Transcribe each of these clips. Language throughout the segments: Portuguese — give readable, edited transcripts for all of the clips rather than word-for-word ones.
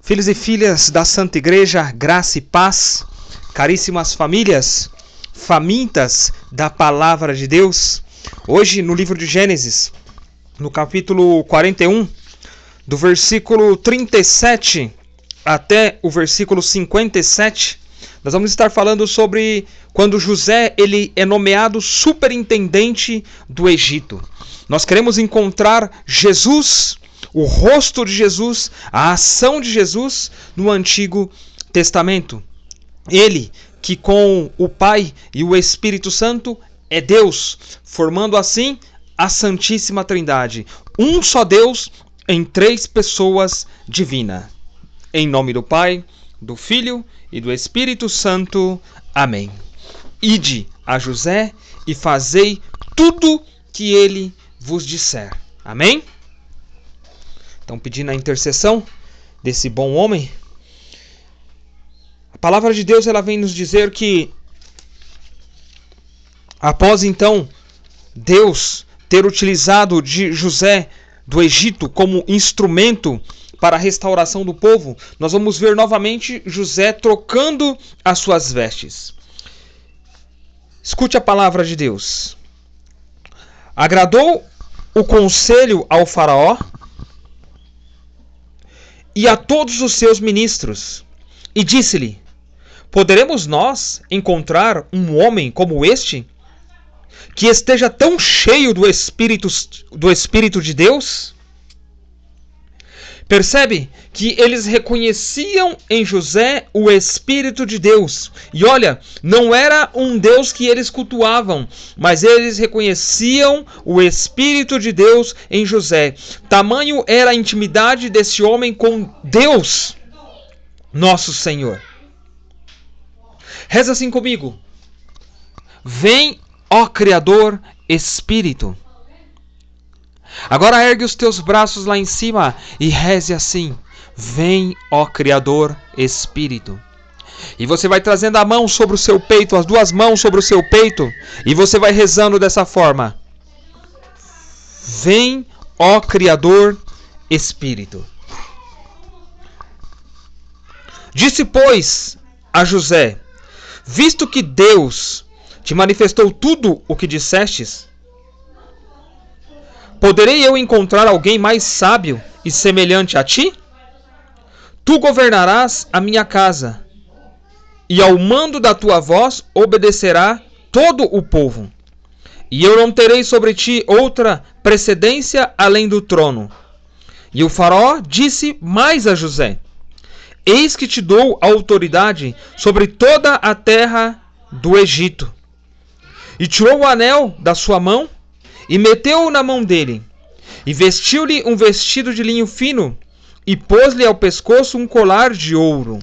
Filhos e filhas da Santa Igreja, graça e paz, caríssimas famílias, famintas da Palavra de Deus. Hoje, no livro de Gênesis, no capítulo 41, do versículo 37 até o versículo 57, nós vamos estar falando sobre quando José ele é nomeado superintendente do Egito. Nós queremos encontrar Jesus, o rosto de Jesus, a ação de Jesus no Antigo Testamento. Ele que com o Pai e o Espírito Santo é Deus, formando assim a Santíssima Trindade. Um só Deus em três pessoas divina. Em nome do Pai, do Filho e do Espírito Santo. Amém. Ide a José e fazei tudo que ele vos disser. Amém? Então, pedindo a intercessão desse bom homem, a palavra de Deus ela vem nos dizer que após então Deus ter utilizado de José do Egito como instrumento para a restauração do povo, nós vamos ver novamente José trocando as suas vestes. Escute a palavra de Deus. Agradou o conselho ao faraó e a todos os seus ministros, e disse-lhe: poderemos nós encontrar um homem como este, que esteja tão cheio do Espírito de Deus? Percebe que eles reconheciam em José o Espírito de Deus. E olha, não era um Deus que eles cultuavam, mas eles reconheciam o Espírito de Deus em José. Tamanho era a intimidade desse homem com Deus, nosso Senhor. Reza assim comigo. Vem, ó Criador Espírito. Agora ergue os teus braços lá em cima e reze assim. Vem, ó Criador Espírito. E você vai trazendo a mão sobre o seu peito, as duas mãos sobre o seu peito, e você vai rezando dessa forma. Vem, ó Criador Espírito. Disse, pois, a José: visto que Deus te manifestou tudo o que dissestes, poderei eu encontrar alguém mais sábio e semelhante a ti? Tu governarás a minha casa, e ao mando da tua voz obedecerá todo o povo. E eu não terei sobre ti outra precedência além do trono. E o faraó disse mais a José: eis que te dou autoridade sobre toda a terra do Egito. E tirou o anel da sua mão e meteu-o na mão dele, e vestiu-lhe um vestido de linho fino, e pôs-lhe ao pescoço um colar de ouro.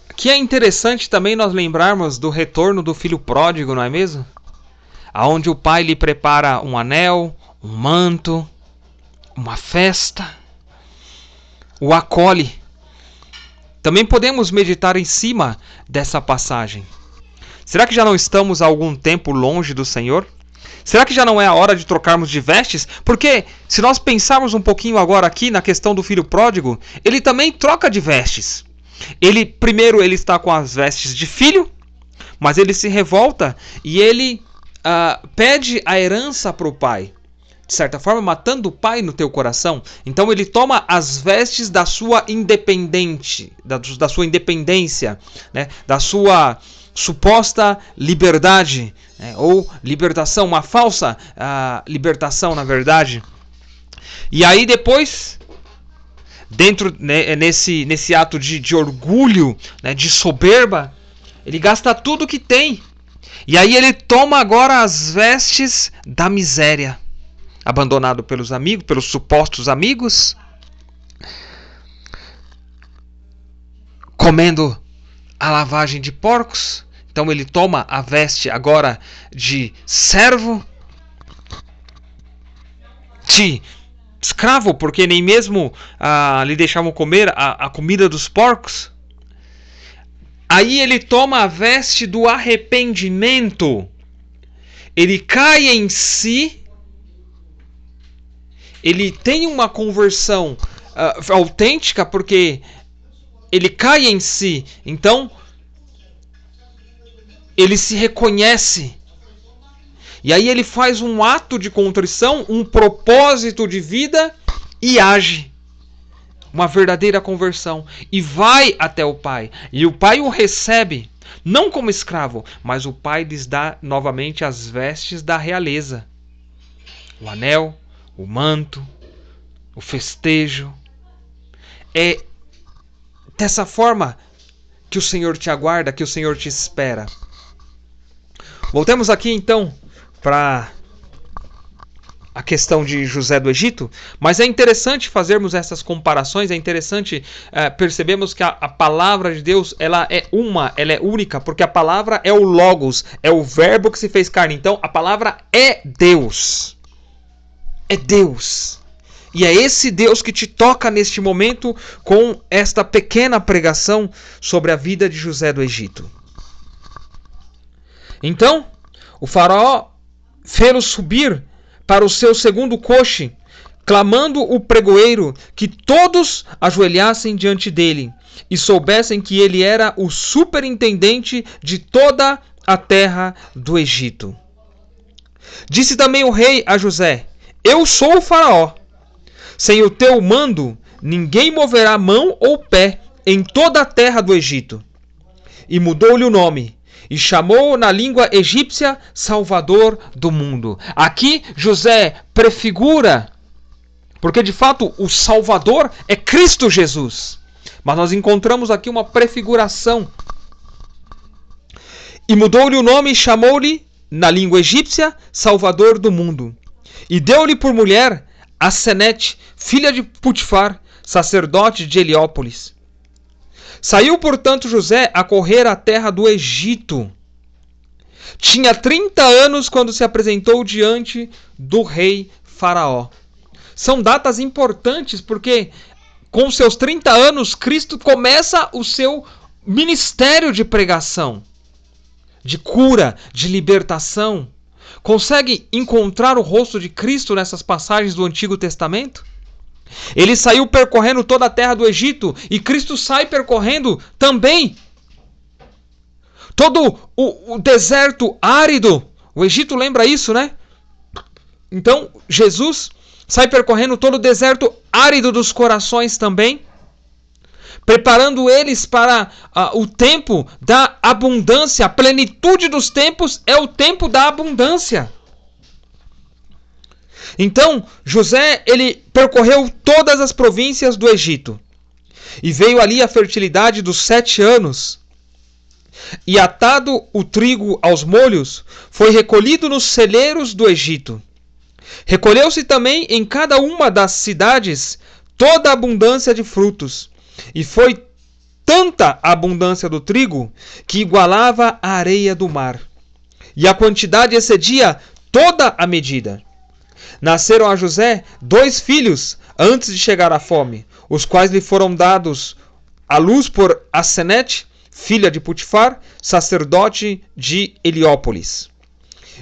Aqui é interessante também nós lembrarmos do retorno do filho pródigo, não é mesmo? Aonde o pai lhe prepara um anel, um manto, uma festa, o acolhe. Também podemos meditar em cima dessa passagem. Será que já não estamos há algum tempo longe do Senhor? Será que já não é a hora de trocarmos de vestes? Porque se nós pensarmos um pouquinho agora aqui na questão do filho pródigo, ele também troca de vestes. Primeiro ele está com as vestes de filho, mas ele se revolta e ele pede a herança para o pai. De certa forma, matando o pai no teu coração. Então ele toma as vestes da sua independência, né? Da sua suposta liberdade, né? Ou libertação, uma falsa libertação, na verdade. E aí depois, nesse ato de orgulho, né? De soberba, ele gasta tudo que tem. E aí ele toma agora as vestes da miséria. Abandonado pelos amigos, pelos supostos amigos, comendo a lavagem de porcos. Então ele toma a veste agora de servo, de escravo, porque nem mesmo lhe deixavam comer a comida dos porcos. Aí ele toma a veste do arrependimento. Ele cai em si. Ele tem uma conversão autêntica, porque ele cai em si. Então, ele se reconhece. E aí ele faz um ato de contrição, um propósito de vida e age. Uma verdadeira conversão. E vai até o pai. E o pai o recebe, não como escravo, mas o pai lhes dá novamente as vestes da realeza. O anel, o manto, o festejo. É dessa forma que o Senhor te aguarda, que o Senhor te espera. Voltemos aqui então para a questão de José do Egito, mas é interessante fazermos essas comparações, é interessante percebermos que a palavra de Deus ela é única, porque a palavra é o Logos, é o verbo que se fez carne. Então a palavra é Deus. É Deus. E é esse Deus que te toca neste momento com esta pequena pregação sobre a vida de José do Egito. Então, o faraó fê-lo subir para o seu segundo coche, clamando o pregoeiro que todos ajoelhassem diante dele e soubessem que ele era o superintendente de toda a terra do Egito. Disse também o rei a José: Eu sou o faraó. Sem o teu mando, ninguém moverá mão ou pé em toda a terra do Egito. E mudou-lhe o nome. E chamou na língua egípcia Salvador do mundo. Aqui José prefigura, porque de fato o Salvador é Cristo Jesus. Mas nós encontramos aqui uma prefiguração. E mudou-lhe o nome e chamou-lhe na língua egípcia Salvador do mundo. E deu-lhe por mulher Asenete, filha de Putifar, sacerdote de Heliópolis. Saiu, portanto, José a correr à terra do Egito. Tinha 30 anos quando se apresentou diante do rei Faraó. São datas importantes porque com seus 30 anos Cristo começa o seu ministério de pregação, de cura, de libertação. Consegue encontrar o rosto de Cristo nessas passagens do Antigo Testamento? Ele saiu percorrendo toda a terra do Egito e Cristo sai percorrendo também todo o deserto árido. O Egito lembra isso, né? Então Jesus sai percorrendo todo o deserto árido dos corações também, preparando eles para o tempo da abundância. A plenitude dos tempos é o tempo da abundância. Então, José, ele percorreu todas as províncias do Egito. E veio ali a fertilidade dos 7 anos. E atado o trigo aos molhos, foi recolhido nos celeiros do Egito. Recolheu-se também em cada uma das cidades toda a abundância de frutos. E foi tanta a abundância do trigo que igualava a areia do mar. E a quantidade excedia toda a medida. Nasceram a José 2 filhos antes de chegar à fome, os quais lhe foram dados à luz por Asenete, filha de Putifar, sacerdote de Heliópolis.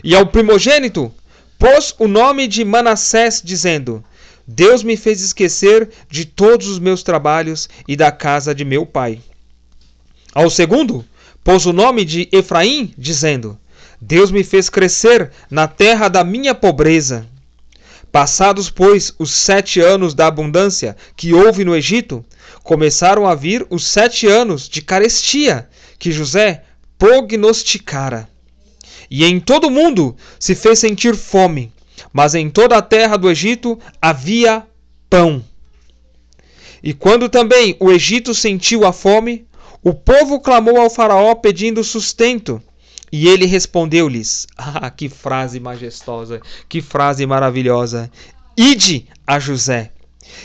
E ao primogênito pôs o nome de Manassés, dizendo: Deus me fez esquecer de todos os meus trabalhos e da casa de meu pai. Ao segundo pôs o nome de Efraim, dizendo: Deus me fez crescer na terra da minha pobreza. Passados, pois, os 7 anos da abundância que houve no Egito, começaram a vir os 7 anos de carestia que José prognosticara. E em todo o mundo se fez sentir fome, mas em toda a terra do Egito havia pão. E quando também o Egito sentiu a fome, o povo clamou ao faraó pedindo sustento. E ele respondeu-lhes: que frase majestosa, que frase maravilhosa. Ide a José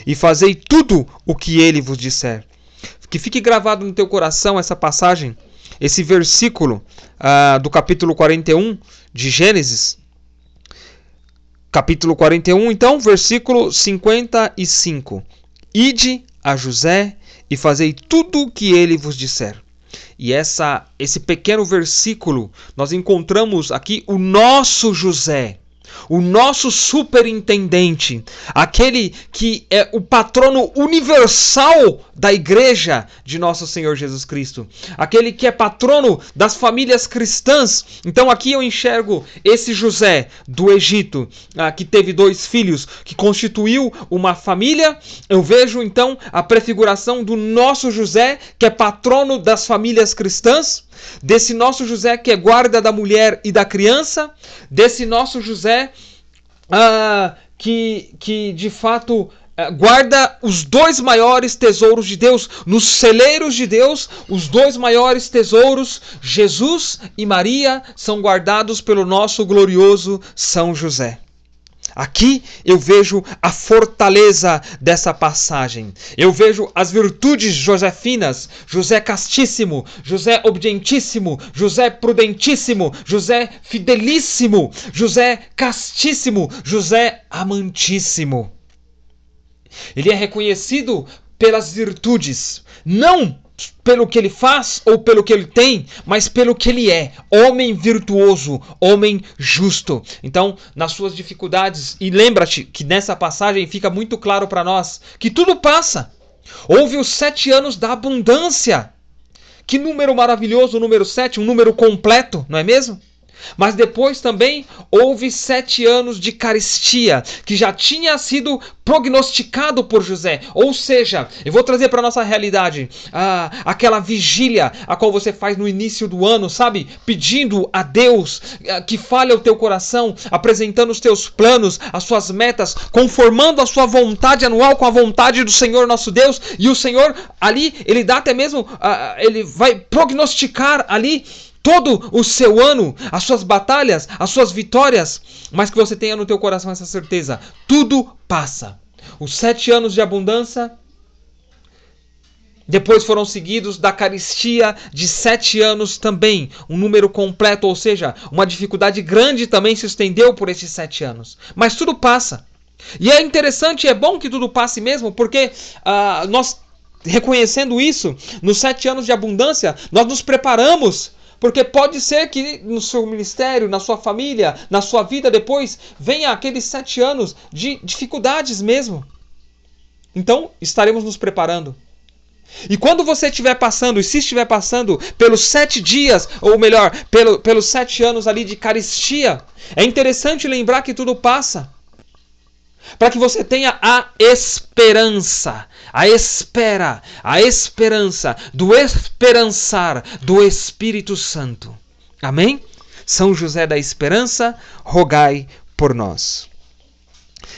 e fazei tudo o que ele vos disser. Que fique gravado no teu coração essa passagem, esse versículo do capítulo 41 de Gênesis. Capítulo 41, então, versículo 55. Ide a José e fazei tudo o que ele vos disser. E esse pequeno versículo, nós encontramos aqui o nosso José. o nosso superintendente, aquele que é o patrono universal da igreja de nosso Senhor Jesus Cristo, aquele que é patrono das famílias cristãs. Então aqui eu enxergo esse José do Egito, que teve 2 filhos, que constituiu uma família. Eu vejo então a prefiguração do nosso José, que é patrono das famílias cristãs, desse nosso José que é guarda da mulher e da criança, desse nosso José que de fato guarda os 2 maiores tesouros de Deus, nos celeiros de Deus. Os 2 maiores tesouros, Jesus e Maria, são guardados pelo nosso glorioso São José. Aqui eu vejo a fortaleza dessa passagem. Eu vejo as virtudes josefinas: José castíssimo, José obedientíssimo, José prudentíssimo, José fidelíssimo, José castíssimo, José amantíssimo. Ele é reconhecido pelas virtudes, não pelo que ele faz ou pelo que ele tem, mas pelo que ele é: homem virtuoso, homem justo. Então, nas suas dificuldades, e lembra-te que nessa passagem fica muito claro para nós que tudo passa. Houve os 7 anos da abundância. Que número maravilhoso o número 7, um número completo, não é mesmo? Mas depois também houve 7 anos de carestia, que já tinha sido prognosticado por José. Ou seja, eu vou trazer para a nossa realidade aquela vigília a qual você faz no início do ano, sabe? Pedindo a Deus que fale ao teu coração, apresentando os teus planos, as suas metas, conformando a sua vontade anual com a vontade do Senhor nosso Deus. E o Senhor ali, ele dá até mesmo, ele vai prognosticar ali todo o seu ano, as suas batalhas, as suas vitórias, mas que você tenha no teu coração essa certeza: tudo passa. Os 7 anos de abundância depois foram seguidos da carestia de 7 anos também, um número completo, ou seja, uma dificuldade grande também se estendeu por esses 7 anos. Mas tudo passa. E é interessante, é bom que tudo passe mesmo, porque nós, reconhecendo isso, nos 7 anos de abundância, nós nos preparamos. Porque pode ser que no seu ministério, na sua família, na sua vida depois, venha aqueles 7 anos de dificuldades mesmo. Então, estaremos nos preparando. E quando você estiver passando, e se estiver passando pelos 7 dias, ou melhor, pelos 7 anos ali de carestia, é interessante lembrar que tudo passa. Para que você tenha a esperança, a esperança do esperançar do Espírito Santo. Amém? São José da Esperança, rogai por nós.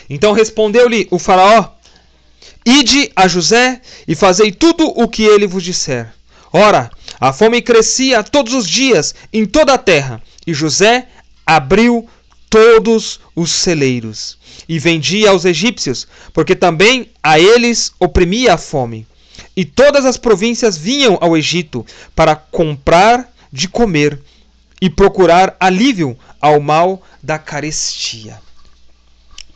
Então respondeu-lhe o faraó: ide a José e fazei tudo o que ele vos disser. Ora, a fome crescia todos os dias em toda a terra, e José abriu todos os celeiros e vendia aos egípcios, porque também a eles oprimia a fome. E todas as províncias vinham ao Egito para comprar de comer e procurar alívio ao mal da carestia.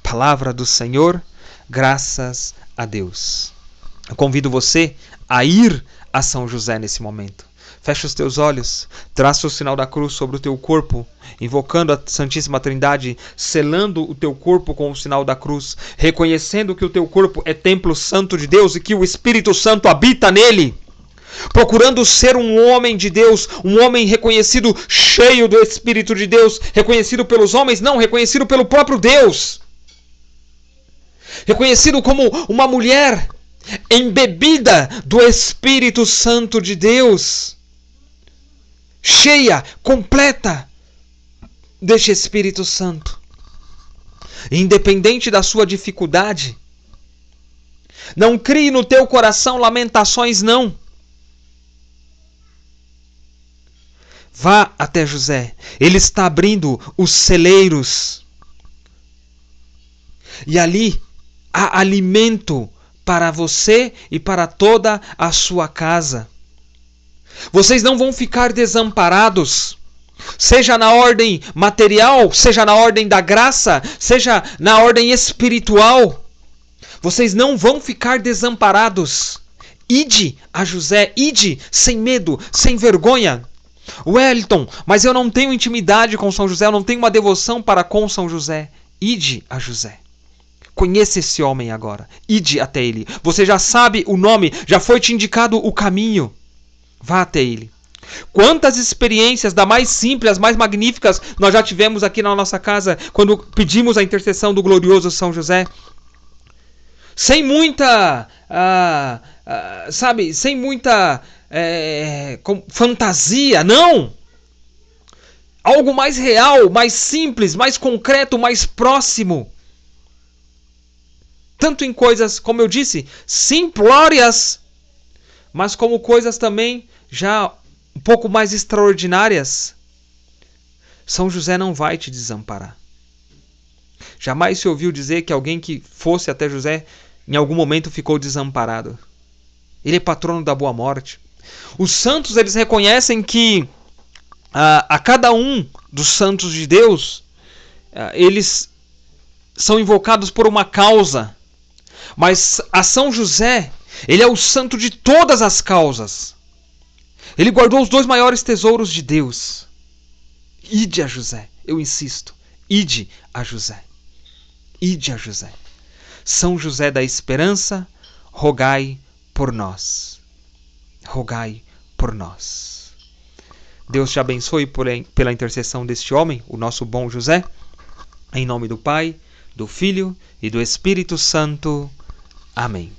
Palavra do Senhor, graças a Deus. Eu convido você a ir a São José nesse momento. Fecha os teus olhos, traça o sinal da cruz sobre o teu corpo, invocando a Santíssima Trindade, selando o teu corpo com o sinal da cruz, reconhecendo que o teu corpo é templo santo de Deus e que o Espírito Santo habita nele. Procurando ser um homem de Deus, um homem reconhecido, cheio do Espírito de Deus, reconhecido pelos homens, não, reconhecido pelo próprio Deus. Reconhecido como uma mulher embebida do Espírito Santo de Deus. Cheia, completa deste Espírito Santo. Independente da sua dificuldade. Não crie no teu coração lamentações, não. Vá até José. Ele está abrindo os celeiros. E ali há alimento para você e para toda a sua casa. Vocês não vão ficar desamparados, seja na ordem material, seja na ordem da graça, seja na ordem espiritual. Vocês não vão ficar desamparados. Ide a José, ide sem medo, sem vergonha. Wellington, mas eu não tenho intimidade com São José, eu não tenho uma devoção para com São José. Ide a José. Conheça esse homem agora. Ide até ele. Você já sabe o nome, já foi te indicado o caminho. Vá até ele. Quantas experiências, da mais simples, as mais magníficas, nós já tivemos aqui na nossa casa, quando pedimos a intercessão do glorioso São José. Sem muita, sem muita fantasia, não! Algo mais real, mais simples, mais concreto, mais próximo. Tanto em coisas, como eu disse, simplórias, mas como coisas também já um pouco mais extraordinárias. São José não vai te desamparar. Jamais se ouviu dizer que alguém que fosse até José em algum momento ficou desamparado. Ele é patrono da boa morte. Os santos, eles reconhecem que a cada um dos santos de Deus, eles são invocados por uma causa. Mas a São José, ele é o santo de todas as causas. Ele guardou os 2 maiores tesouros de Deus. Ide a José, eu insisto. Ide a José. Ide a José. São José da Esperança, rogai por nós. Rogai por nós. Deus te abençoe pela intercessão deste homem, o nosso bom José. Em nome do Pai, do Filho e do Espírito Santo. Amém.